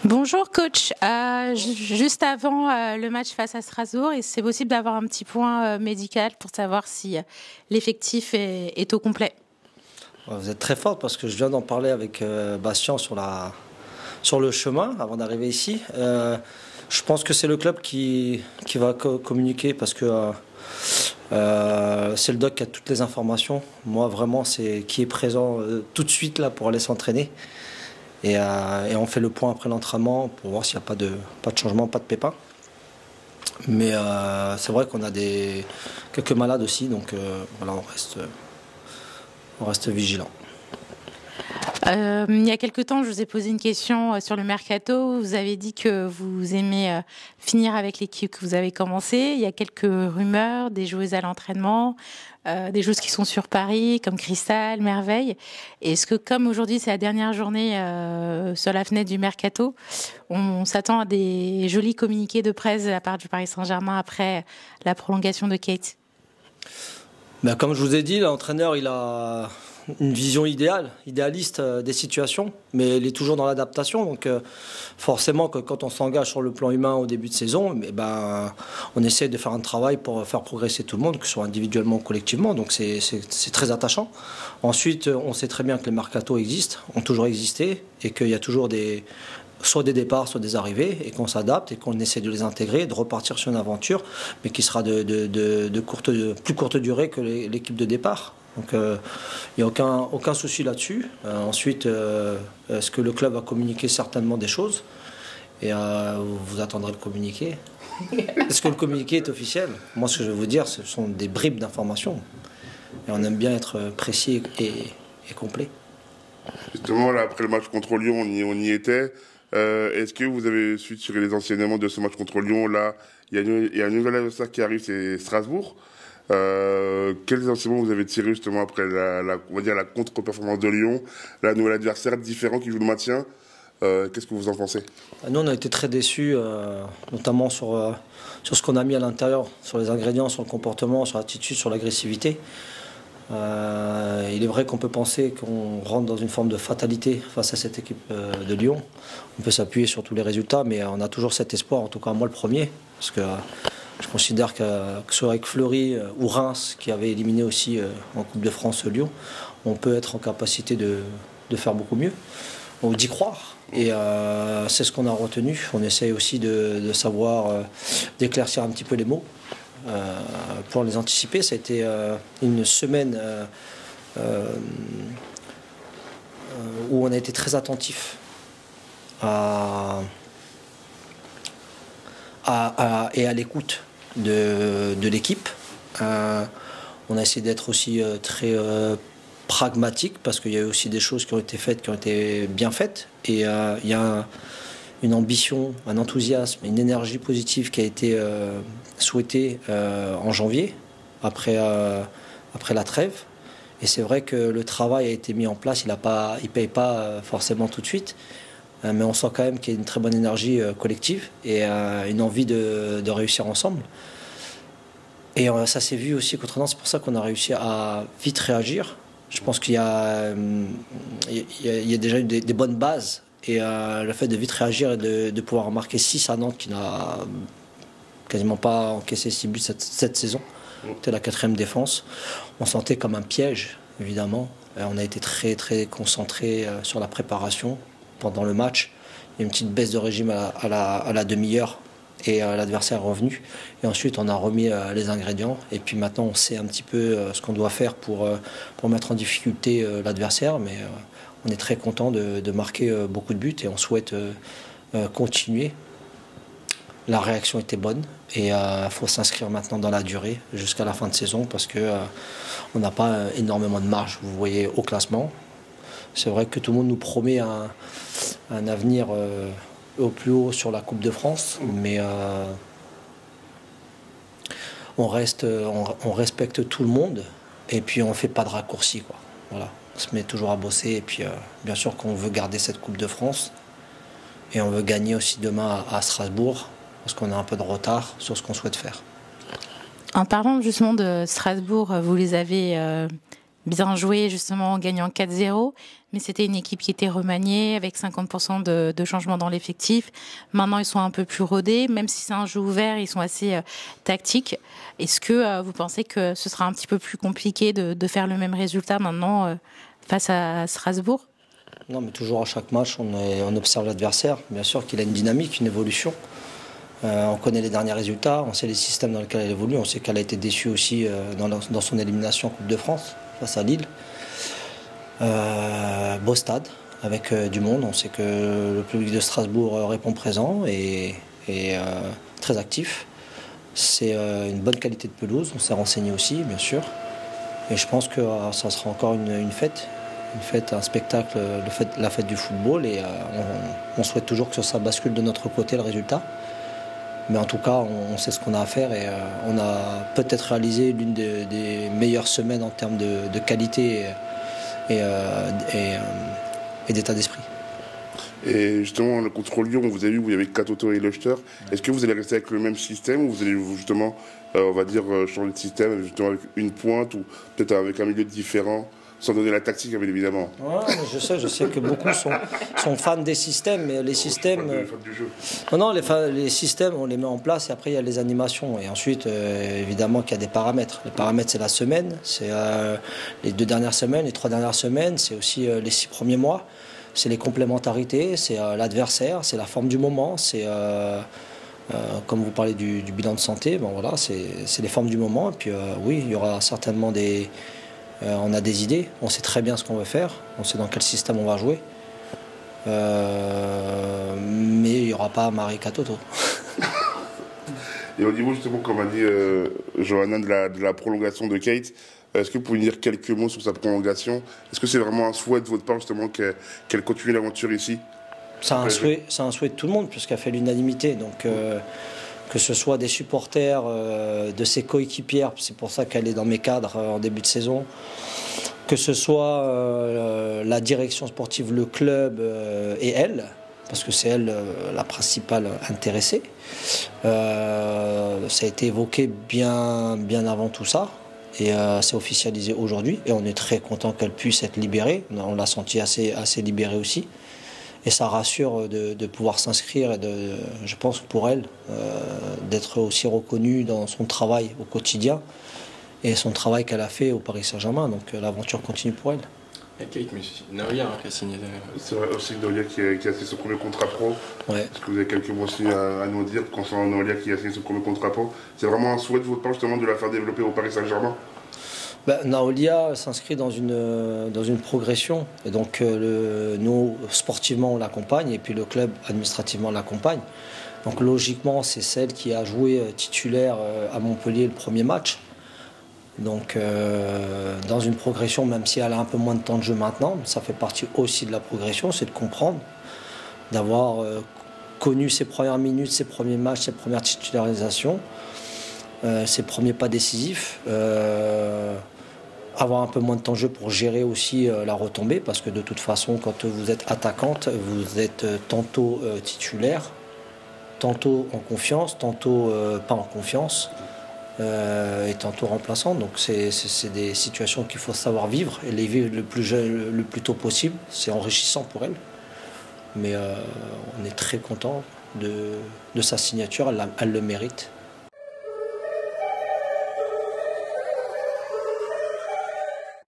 Bonjour coach, juste avant le match face à Strasbourg, est-ce c'est possible d'avoir un petit point médical pour savoir si l'effectif est au complet? Vous êtes très forte parce que je viens d'en parler avec Bastien sur le chemin avant d'arriver ici. Je pense que c'est le club qui va communiquer parce que c'est le doc qui a toutes les informations. Moi vraiment c'est qui est présent tout de suite là pour aller s'entraîner. Et on fait le point après l'entraînement pour voir s'il n'y a pas de changement, pas de pépins. Mais c'est vrai qu'on a quelques malades aussi, donc voilà, on reste vigilant. Il y a quelque temps, je vous ai posé une question sur le mercato. Vous avez dit que vous aimez finir avec l'équipe que vous avez commencé. Il y a quelques rumeurs, des joueuses à l'entraînement, des joueuses qui sont sur Paris, comme Cristal, Merveille. Est-ce que, comme aujourd'hui, c'est la dernière journée sur la fenêtre du mercato, on s'attend à des jolis communiqués de presse de la part du Paris Saint-Germain après la prolongation de Kate? Ben, comme je vous ai dit, l'entraîneur, il a une vision idéaliste des situations, mais il est toujours dans l'adaptation. Donc forcément que quand on s'engage sur le plan humain au début de saison, on essaie de faire un travail pour faire progresser tout le monde, que ce soit individuellement ou collectivement. Donc c'est très attachant. Ensuite, on sait très bien que les mercatos existent, ont toujours existé, et qu'il y a toujours soit des départs, soit des arrivées, et qu'on s'adapte et qu'on essaie de les intégrer, de repartir sur une aventure, mais qui sera de plus courte durée que l'équipe de départ. Donc il n'y a aucun souci là-dessus. Ensuite, est-ce que le club va communiquer certainement des choses? Et vous attendrez le communiqué. Est-ce que le communiqué est officiel? Moi, ce que je vais vous dire, ce sont des bribes d'informations. Et on aime bien être précis et complet. Justement, là, après le match contre Lyon, on y était. Est-ce que vous avez su tirer les enseignements de ce match contre Lyon? Là, il y a un nouvel adversaire qui arrive, c'est Strasbourg. Quels enseignements vous avez tirés justement après on va dire la contre-performance de Lyon, la nouvel adversaire différent qui joue le maintien? Qu'est-ce que vous en pensez? Nous, on a été très déçus, notamment sur ce qu'on a mis à l'intérieur, sur les ingrédients, sur le comportement, sur l'attitude, sur l'agressivité. Il est vrai qu'on peut penser qu'on rentre dans une forme de fatalité face à cette équipe de Lyon. On peut s'appuyer sur tous les résultats, mais on a toujours cet espoir, en tout cas moi le premier, parce que je considère que ce soit avec Fleury ou Reims, qui avait éliminé aussi en Coupe de France Lyon, on peut être en capacité de faire beaucoup mieux, ou d'y croire. Et c'est ce qu'on a retenu. On essaye aussi de savoir, d'éclaircir un petit peu les mots pour les anticiper. Ça a été une semaine où on a été très attentif et à l'écoute de l'équipe. On a essayé d'être aussi très pragmatique, parce qu'il y a eu aussi des choses qui ont été faites, qui ont été bien faites. Et il y a une ambition, un enthousiasme, une énergie positive qui a été souhaitée en janvier, après la trêve. Et c'est vrai que le travail a été mis en place, il ne paye pas forcément tout de suite. Mais on sent quand même qu'il y a une très bonne énergie collective et une envie de réussir ensemble. Et ça s'est vu aussi contre Nantes, c'est pour ça qu'on a réussi à vite réagir. Je pense qu'il y a déjà eu des bonnes bases, et le fait de vite réagir et de pouvoir marquer 6 à Nantes, qui n'a quasiment pas encaissé 6 buts cette saison. C'était la 4e défense. On sentait comme un piège, évidemment. Et on a été très très concentré sur la préparation pendant le match. Il y a une petite baisse de régime à la demi-heure, et l'adversaire est revenu. Et ensuite, on a remis les ingrédients. Et puis maintenant, on sait un petit peu ce qu'on doit faire pour mettre en difficulté l'adversaire. Mais on est très content de marquer beaucoup de buts, et on souhaite continuer. La réaction était bonne, et il faut s'inscrire maintenant dans la durée jusqu'à la fin de saison, parce qu'on n'a pas énormément de marge, vous voyez, au classement. C'est vrai que tout le monde nous promet un avenir au plus haut sur la Coupe de France, mais on respecte tout le monde, et puis on ne fait pas de raccourcis, quoi. Voilà. On se met toujours à bosser, et puis bien sûr qu'on veut garder cette Coupe de France, et on veut gagner aussi demain à Strasbourg, parce qu'on a un peu de retard sur ce qu'on souhaite faire. En parlant justement de Strasbourg, vous les avez bien joué justement en gagnant 4-0, mais c'était une équipe qui était remaniée avec 50% de changement dans l'effectif. Maintenant, ils sont un peu plus rodés, même si c'est un jeu ouvert, ils sont assez tactiques. Est-ce que vous pensez que ce sera un petit peu plus compliqué de faire le même résultat maintenant face à Strasbourg? Non, mais toujours à chaque match, on observe l'adversaire. Bien sûr qu'il a une dynamique, une évolution. On connaît les derniers résultats, on sait les systèmes dans lesquels elle évolue. On sait qu'elle a été déçue aussi dans son élimination en Coupe de France face à Lille. Beau stade avec du monde. On sait que le public de Strasbourg répond présent et très actif. C'est une bonne qualité de pelouse. On s'est renseigné aussi, bien sûr. Et je pense que ça sera encore une fête. Une fête, un spectacle, la fête du football. Et on souhaite toujours que ça bascule de notre côté le résultat. Mais en tout cas, on sait ce qu'on a à faire et on a peut-être réalisé l'une des meilleures semaines en termes de qualité et d'état d'esprit. Et justement, contre Lyon, vous avez vu, vous avez Katoto et Lechter. Est-ce que vous allez rester avec le même système ou vous allez justement, on va dire, changer de système justement avec une pointe ou peut-être avec un milieu différent? Sans donner la tactique, bien évidemment. Ouais, je sais que beaucoup sont fans des systèmes, mais les systèmes. Du jeu. Non, les systèmes, on les met en place et après il y a les animations. Et ensuite, évidemment qu'il y a des paramètres. Les paramètres, c'est la semaine, c'est les 2 dernières semaines, les 3 dernières semaines, c'est aussi les 6 premiers mois. C'est les complémentarités, c'est l'adversaire, c'est la forme du moment, c'est. Comme vous parlez du bilan de santé, bon, voilà, c'est les formes du moment. Et puis oui, il y aura certainement on a des idées, on sait très bien ce qu'on veut faire, on sait dans quel système on va jouer. Mais il n'y aura pas Marie Katoto. Et au niveau justement, comme a dit Johanna, de la prolongation de Kate, est-ce que vous pouvez dire quelques mots sur sa prolongation? Est-ce que c'est vraiment un souhait de votre part justement qu'elle continue l'aventure ici? C'est un souhait de tout le monde puisqu'elle fait l'unanimité. Donc que ce soit des supporters de ses coéquipières, c'est pour ça qu'elle est dans mes cadres en début de saison, que ce soit la direction sportive, le club et elle, parce que c'est elle la principale intéressée. Ça a été évoqué bien avant tout ça et c'est officialisé aujourd'hui et on est très content qu'elle puisse être libérée. On l'a senti assez libérée aussi. Et ça rassure de pouvoir s'inscrire et je pense pour elle, d'être aussi reconnue dans son travail au quotidien et son travail qu'elle a fait au Paris Saint-Germain. Donc l'aventure continue pour elle. Et Kate, mais Naolia qui a signé. C'est vrai aussi Naolia qui a signé son premier contrat pro. Ouais. Est-ce que vous avez quelques mots aussi à nous dire concernant Naolia qui a signé son premier contrat pro? C'est vraiment un souhait de votre part justement de la faire développer au Paris Saint-Germain? Naolia s'inscrit dans une progression et donc nous sportivement on l'accompagne et puis le club administrativement l'accompagne. Donc logiquement c'est celle qui a joué titulaire à Montpellier le premier match. Donc dans une progression, même si elle a un peu moins de temps de jeu maintenant, ça fait partie aussi de la progression, c'est de comprendre, d'avoir connu ses premières minutes, ses premiers matchs, ses premières titularisations, ses premiers pas décisifs. Avoir un peu moins de temps de jeu pour gérer aussi la retombée, parce que de toute façon, quand vous êtes attaquante, vous êtes tantôt titulaire, tantôt en confiance, tantôt pas en confiance, et tantôt remplaçante. Donc c'est des situations qu'il faut savoir vivre, et les vivre le plus tôt possible. C'est enrichissant pour elle. Mais on est très content de sa signature, elle le mérite.